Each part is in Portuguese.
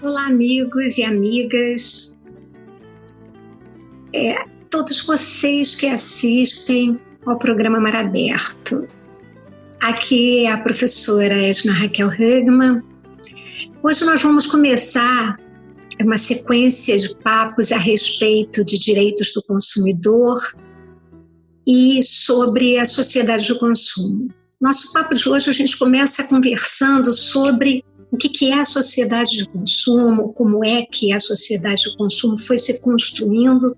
Olá, amigos e amigas, todos vocês que assistem ao programa Mar Aberto. Aqui é a professora Edna Raquel Hugman. Hoje nós vamos começar uma sequência de papos a respeito de direitos do consumidor e sobre a sociedade do consumo. Nosso papo de hoje a gente começa conversando sobre o que é a sociedade de consumo, como é que a sociedade de consumo foi se construindo,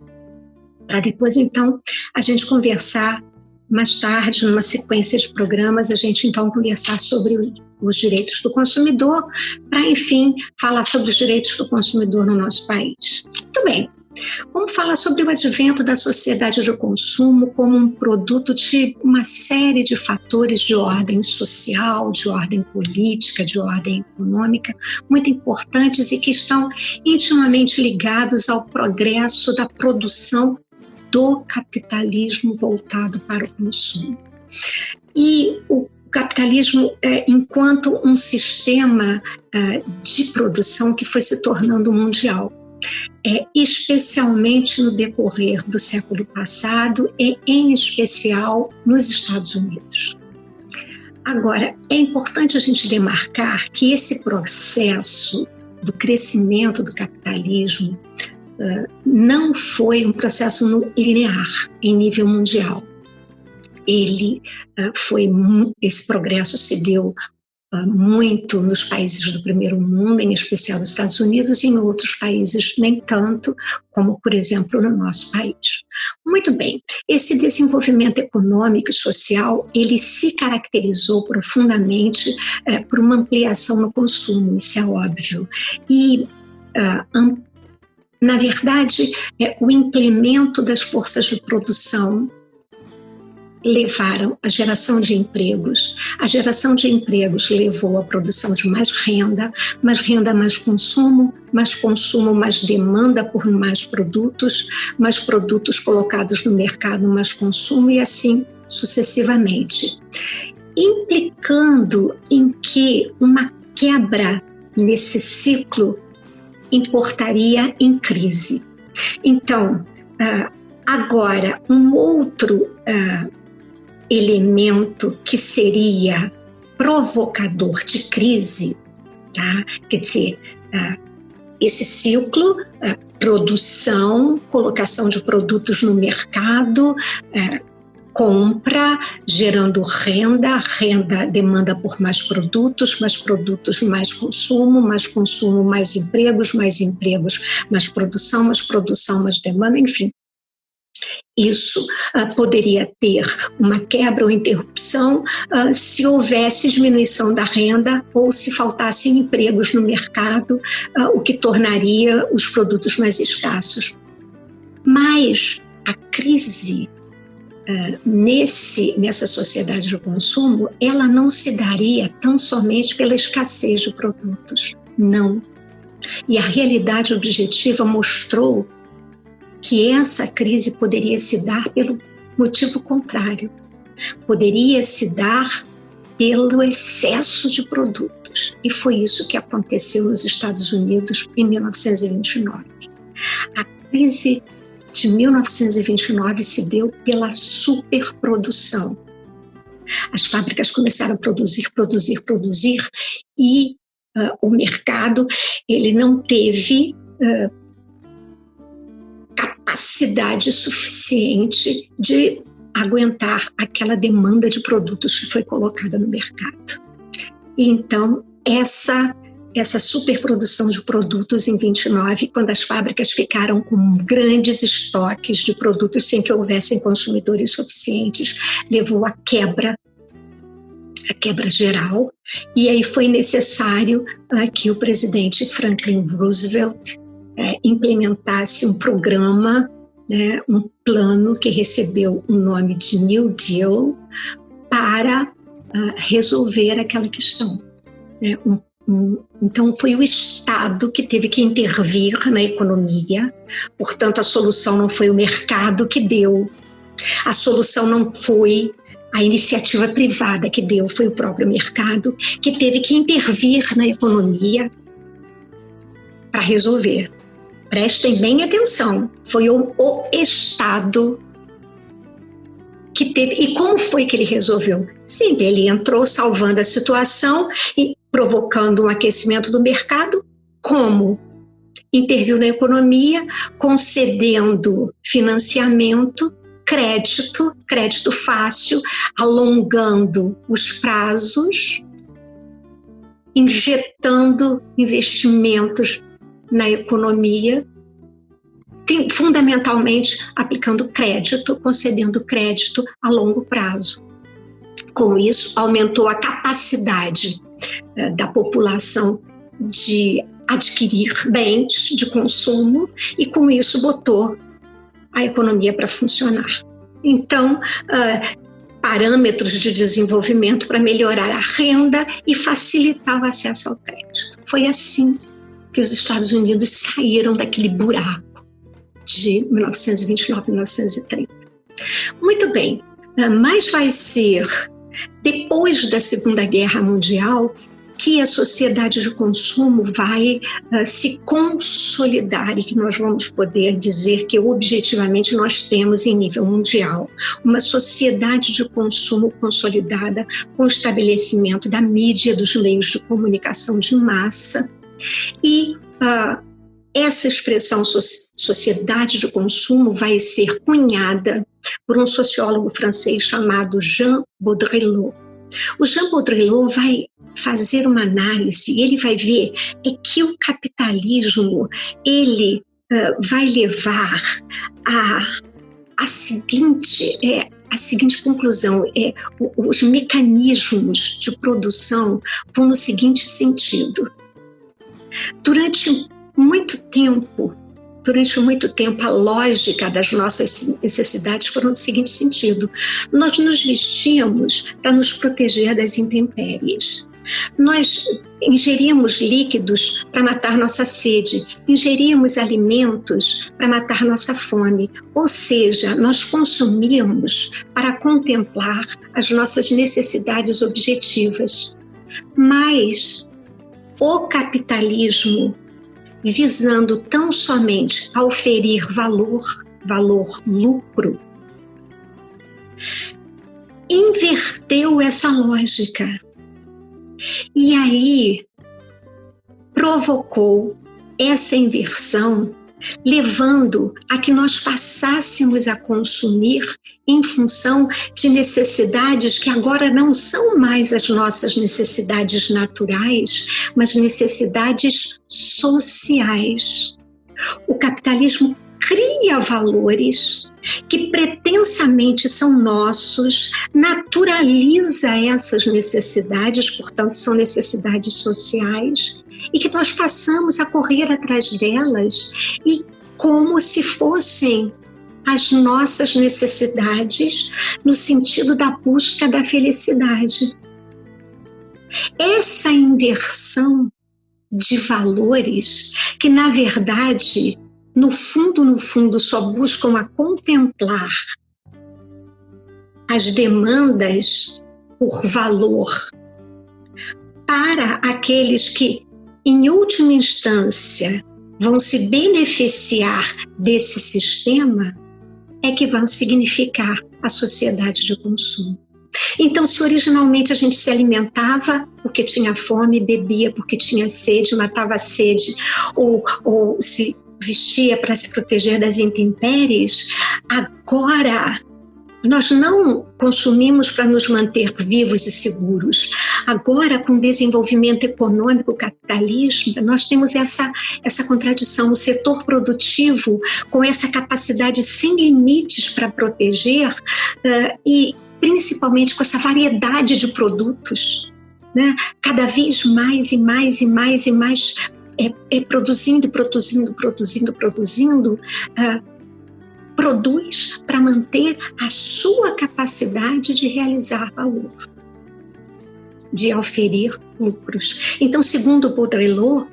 para depois, então, a gente conversar mais tarde, numa sequência de programas, a gente, então, conversar sobre os direitos do consumidor, para, enfim, falar sobre os direitos do consumidor no nosso país. Muito bem. Vamos falar sobre o advento da sociedade de consumo como um produto de uma série de fatores de ordem social, de ordem política, de ordem econômica, muito importantes e que estão intimamente ligados ao progresso da produção do capitalismo voltado para o consumo. E o capitalismo enquanto um sistema de produção que foi se tornando mundial. Especialmente no decorrer do século passado e, em especial, nos Estados Unidos. Agora, é importante a gente demarcar que esse processo do crescimento do capitalismo não foi um processo linear em nível mundial. Esse progresso se deu muito nos países do primeiro mundo, em especial nos Estados Unidos, e em outros países nem tanto, como, por exemplo, no nosso país. Muito bem, esse desenvolvimento econômico e social, ele se caracterizou profundamente por uma ampliação no consumo, isso é óbvio. E, na verdade, o implemento das forças de produção levaram à geração de empregos. A geração de empregos levou à produção de mais renda, mais consumo, mais demanda por mais produtos colocados no mercado, mais consumo e assim sucessivamente. Implicando em que uma quebra nesse ciclo importaria em crise. Então, agora, um outro elemento que seria provocador de crise, tá? Quer dizer, esse ciclo, produção, colocação de produtos no mercado, compra, gerando renda, demanda por mais produtos, mais consumo, mais empregos, mais produção, mais demanda, enfim. Isso poderia ter uma quebra ou interrupção se houvesse diminuição da renda ou se faltassem empregos no mercado, o que tornaria os produtos mais escassos. Mas a crise nessa sociedade de consumo, ela não se daria tão somente pela escassez de produtos, não. E a realidade objetiva mostrou que essa crise poderia se dar pelo motivo contrário. Poderia se dar pelo excesso de produtos. E foi isso que aconteceu nos Estados Unidos em 1929. A crise de 1929 se deu pela superprodução. As fábricas começaram a produzir e o mercado ele não teve capacidade suficiente de aguentar aquela demanda de produtos que foi colocada no mercado. Então, essa superprodução de produtos em 29, quando as fábricas ficaram com grandes estoques de produtos sem que houvessem consumidores suficientes, levou à quebra geral, e aí foi necessário que o presidente Franklin Roosevelt implementasse um programa, um plano que recebeu o nome de New Deal para resolver aquela questão. Então, foi o Estado que teve que intervir na economia, portanto, a solução não foi o mercado que deu, a solução não foi A iniciativa privada que deu foi o próprio mercado, que teve que intervir na economia para resolver. Prestem bem atenção, foi o Estado que teve. E como foi que ele resolveu? Sim, ele entrou salvando a situação e provocando um aquecimento do mercado. Como? Interviu na economia, concedendo financiamento, crédito fácil, alongando os prazos, injetando investimentos na economia, fundamentalmente aplicando crédito, concedendo crédito a longo prazo. Com isso, aumentou a capacidade da população de adquirir bens de consumo e, com isso, botou a economia para funcionar. Então, parâmetros de desenvolvimento para melhorar a renda e facilitar o acesso ao crédito. Foi assim que os Estados Unidos saíram daquele buraco de 1929 a 1930. Muito bem, mas vai ser depois da Segunda Guerra Mundial que a sociedade de consumo vai se consolidar e que nós vamos poder dizer que objetivamente nós temos em nível mundial uma sociedade de consumo consolidada com o estabelecimento da mídia, dos meios de comunicação de massa e essa expressão sociedade de consumo vai ser cunhada por um sociólogo francês chamado Jean Baudrillard. O Jean Baudrillard vai fazer uma análise e ele vai ver que o capitalismo ele vai levar a seguinte conclusão, os mecanismos de produção vão no seguinte sentido. Durante muito tempo, a lógica das nossas necessidades foram no seguinte sentido. Nós nos vestíamos para nos proteger das intempéries. Nós ingeríamos líquidos para matar nossa sede, ingeríamos alimentos para matar nossa fome, ou seja, nós consumíamos para contemplar as nossas necessidades objetivas. Mas o capitalismo, visando tão somente a oferir lucro, inverteu essa lógica. E aí provocou essa inversão, levando a que nós passássemos a consumir em função de necessidades que agora não são mais as nossas necessidades naturais, mas necessidades sociais. O capitalismo cria valores que pretensamente são nossos, naturaliza essas necessidades, portanto são necessidades sociais, e que nós passamos a correr atrás delas e como se fossem as nossas necessidades no sentido da busca da felicidade. Essa inversão de valores que, na verdade, no fundo, só buscam a contemplar as demandas por valor para aqueles que, em última instância, vão se beneficiar desse sistema, é que vão significar a sociedade de consumo. Então, se originalmente a gente se alimentava porque tinha fome, bebia porque tinha sede, matava a sede, ou se vestia para se proteger das intempéries, agora nós não consumimos para nos manter vivos e seguros. Agora, com o desenvolvimento econômico capitalista, nós temos essa contradição. O setor produtivo, com essa capacidade sem limites para proteger, e principalmente com essa variedade de produtos, né? Cada vez mais e mais, produzindo, produz para manter a sua capacidade de realizar valor, de oferir lucros. Então, segundo Baudrillard,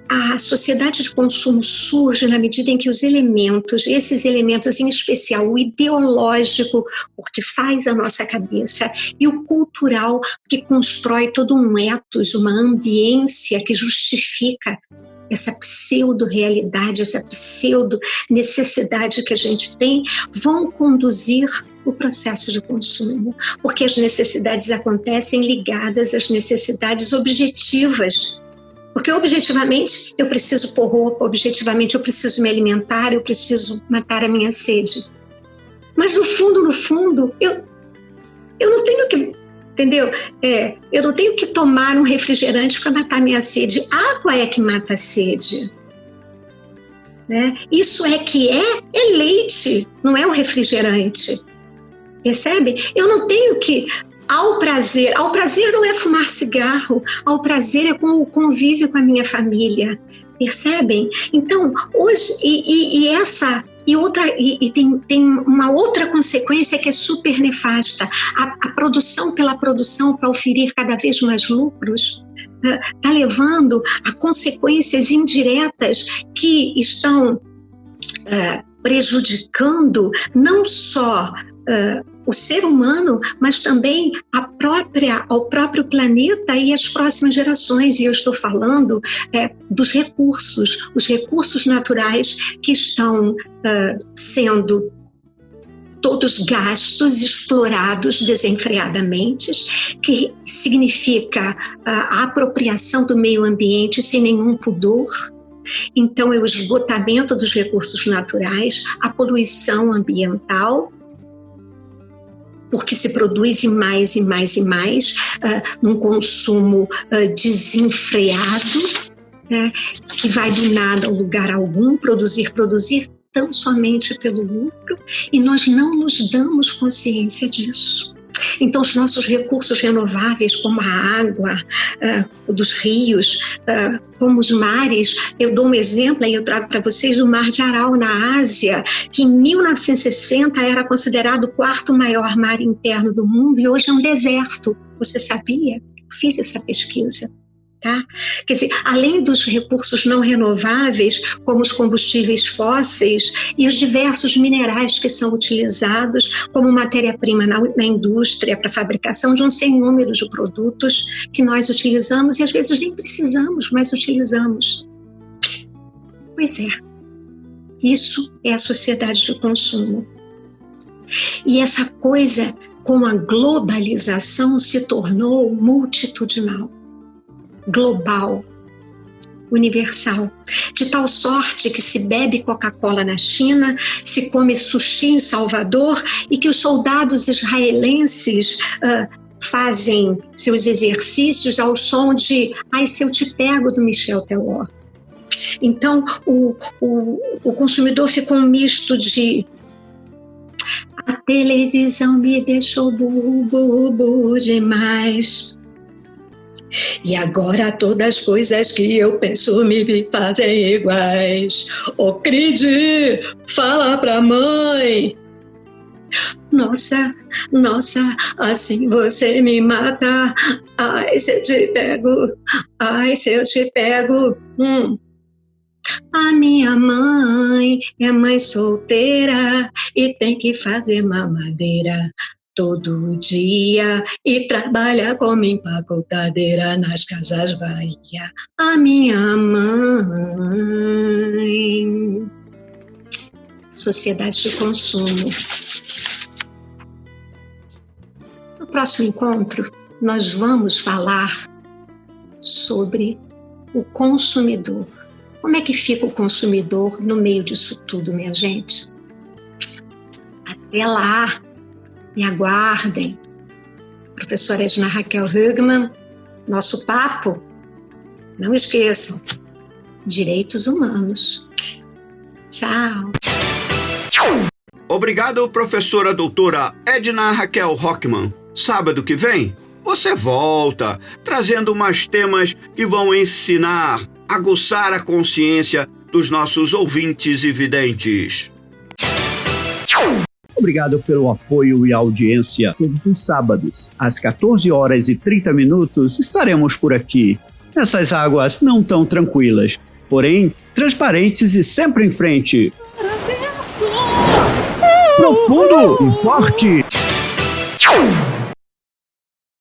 A sociedade de consumo surge na medida em que os elementos, esses elementos em especial o ideológico, porque faz a nossa cabeça, e o cultural, que constrói todo um ethos, uma ambiência que justifica essa pseudo-realidade, essa pseudo-necessidade que a gente tem, vão conduzir o processo de consumo, porque as necessidades acontecem ligadas às necessidades objetivas. Porque objetivamente eu preciso pôr roupa, objetivamente eu preciso me alimentar, eu preciso matar a minha sede. Mas no fundo, eu não tenho que, entendeu? Eu não tenho que tomar um refrigerante para matar a minha sede. Água é que mata a sede. Né? Isso é leite, não é um refrigerante. Percebe? Eu não tenho que... Ao prazer não é fumar cigarro, ao prazer é com o convívio com a minha família, percebem? Então, hoje, tem uma outra consequência que é super nefasta. A produção pela produção para oferir cada vez mais lucros está levando a consequências indiretas que estão prejudicando não só o ser humano, mas também ao próprio planeta e as próximas gerações. E eu estou falando dos recursos, os recursos naturais que estão sendo todos gastos, explorados desenfreadamente, que significa a apropriação do meio ambiente sem nenhum pudor. Então, é o esgotamento dos recursos naturais, a poluição ambiental, porque se produz mais, num consumo desenfreado, né, que vai do nada ao lugar algum, produzir tão somente pelo lucro, e nós não nos damos consciência disso. Então, os nossos recursos renováveis, como a água, dos rios, como os mares, eu dou um exemplo, aí eu trago para vocês o Mar de Aral, na Ásia, que em 1960 era considerado o quarto maior mar interno do mundo, e hoje é um deserto. Você sabia? Fiz essa pesquisa. Tá? Quer dizer, além dos recursos não renováveis, como os combustíveis fósseis e os diversos minerais que são utilizados como matéria-prima na indústria para a fabricação de um sem número de produtos que nós utilizamos e às vezes nem precisamos, mas utilizamos. Pois é, isso é a sociedade de consumo. E essa coisa, com a globalização, se tornou multitudinal, global, universal, de tal sorte que se bebe Coca-Cola na China, se come sushi em Salvador e que os soldados israelenses fazem seus exercícios ao som de "Ai, se eu te pego", do Michel Teló. Então, o consumidor ficou um misto de "a televisão me deixou bobo demais, e agora todas as coisas que eu penso me fazem iguais. Ô Cride, fala pra mãe. Nossa, assim você me mata. Ai, se eu te pego. A minha mãe é mãe solteira e tem que fazer mamadeira todo dia e trabalha como empacotadeira nas Casas Bahia. A minha mãe. Sociedade de consumo. No próximo encontro, nós vamos falar sobre o consumidor. Como é que fica o consumidor no meio disso tudo, minha gente? Até lá! Me aguardem. Professora Edna Raquel Hugman, nosso papo, não esqueçam, direitos humanos. Tchau. Obrigado, professora doutora Edna Raquel Hugman. Sábado que vem, você volta, trazendo mais temas que vão ensinar, aguçar a consciência dos nossos ouvintes e videntes. Obrigado pelo apoio e audiência. Todos os sábados, às 14h30, estaremos por aqui. nessas águas não tão tranquilas, porém transparentes e sempre em frente. Profundo e forte.